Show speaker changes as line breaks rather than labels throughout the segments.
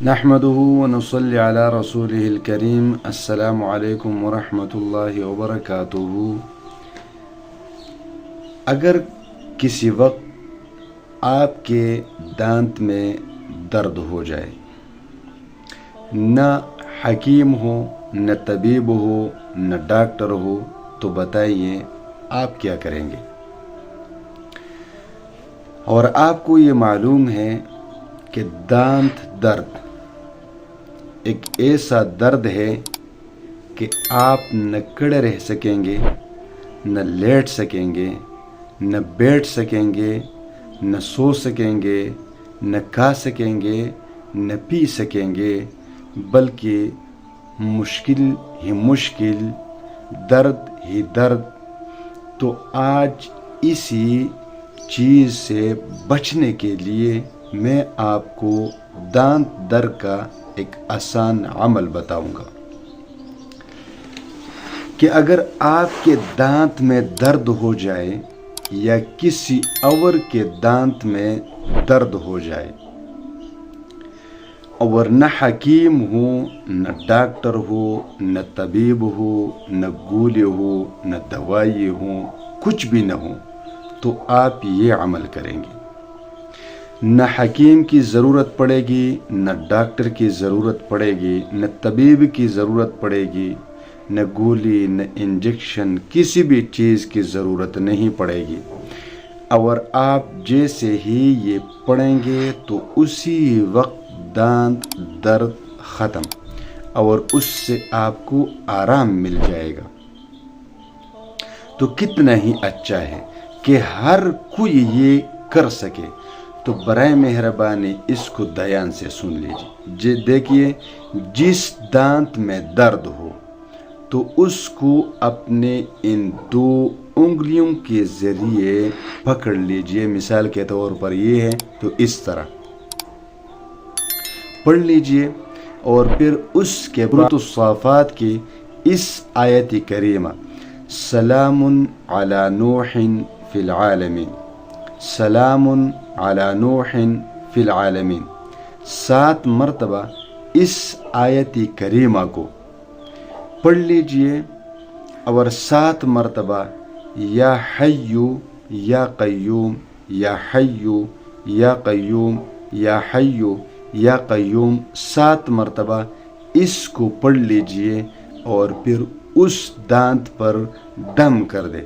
نحمده ونصلي على رسوله الكريم السلام علیکم ورحمۃ اللہ وبرکاتہ۔ اگر کسی وقت آپ کے دانت میں درد ہو جائے، نہ حکیم ہو، نہ طبیب ہو، نہ ڈاکٹر ہو، تو بتائیے آپ کیا کریں گے؟ اور آپ کو یہ معلوم ہے کہ دانت درد ایک ایسا درد ہے کہ آپ نہ کھڑے رہ سکیں گے، نہ لیٹ سکیں گے، نہ بیٹھ سکیں گے، نہ سو سکیں گے، نہ کھا سکیں گے، نہ پی سکیں گے، بلکہ مشکل ہی مشکل، درد ہی درد۔ تو آج اسی چیز سے بچنے کے لیے میں آپ کو دانت درد کا ایک آسان عمل بتاؤں گا کہ اگر آپ کے دانت میں درد ہو جائے یا کسی اور کے دانت میں درد ہو جائے اور نہ حکیم ہو، نہ ڈاکٹر ہو، نہ طبیب ہو، نہ گولی ہو، نہ دوائی ہو، کچھ بھی نہ ہو، تو آپ یہ عمل کریں گے۔ نہ حکیم کی ضرورت پڑے گی، نہ ڈاکٹر کی ضرورت پڑے گی، نہ طبیب کی ضرورت پڑے گی، نہ گولی، نہ انجیکشن، کسی بھی چیز کی ضرورت نہیں پڑے گی۔ اور آپ جیسے ہی یہ پڑھیں گے تو اسی وقت دانت درد ختم، اور اس سے آپ کو آرام مل جائے گا۔ تو کتنا ہی اچھا ہے کہ ہر کوئی یہ کر سکے۔ تو برائے مہربانی اس کو دھیان سے سن لیجیے۔ دیکھیے، جس دانت میں درد ہو تو اس کو اپنے ان 2 انگلیوں کے ذریعے پکڑ لیجیے۔ مثال کے طور پر یہ ہے تو اس طرح پڑھ لیجیے، اور پھر اس کے بعد الصافات کی اس آیت کریمہ سلام علی نوح فی العالمین، سلام علی نوح فی العالمین، 7 مرتبہ اس آیت کریمہ کو پڑھ لیجئے، اور 7 مرتبہ یا حی یا قیوم، یا حی یا قیوم، یا حی یا قیوم، 7 مرتبہ اس کو پڑھ لیجئے، اور پھر اس دانت پر دم کر دے،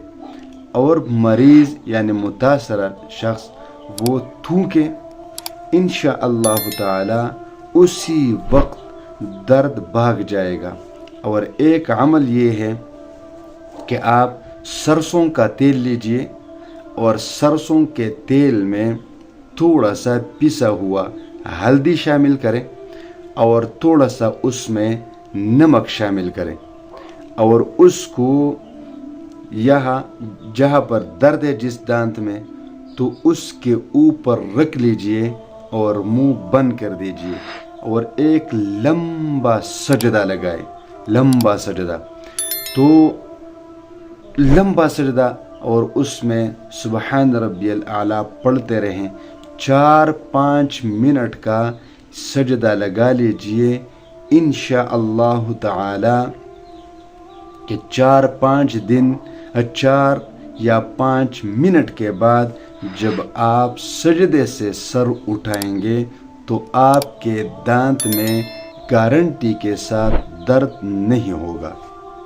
اور مریض یعنی متاثرہ شخص وہ تھوکے، انشاءاللہ تعالی اسی وقت درد بھاگ جائے گا۔ اور ایک عمل یہ ہے کہ آپ سرسوں کا تیل لیجئے، اور سرسوں کے تیل میں تھوڑا سا پسا ہوا ہلدی شامل کریں، اور تھوڑا سا اس میں نمک شامل کریں، اور اس کو یہاں جہاں پر درد ہے جس دانت میں، تو اس کے اوپر رکھ لیجئے اور منہ بند کر دیجئے، اور ایک لمبا سجدہ لگائے، لمبا سجدہ، تو لمبا سجدہ، اور اس میں سبحان ربی الاعلیٰ پڑھتے رہیں۔ 4-5 منٹ کا سجدہ لگا لیجئے، انشاءاللہ تعالی کہ 4 یا 5 منٹ کے بعد جب آپ سجدے سے سر اٹھائیں گے تو آپ کے دانت میں گارنٹی کے ساتھ درد نہیں ہوگا۔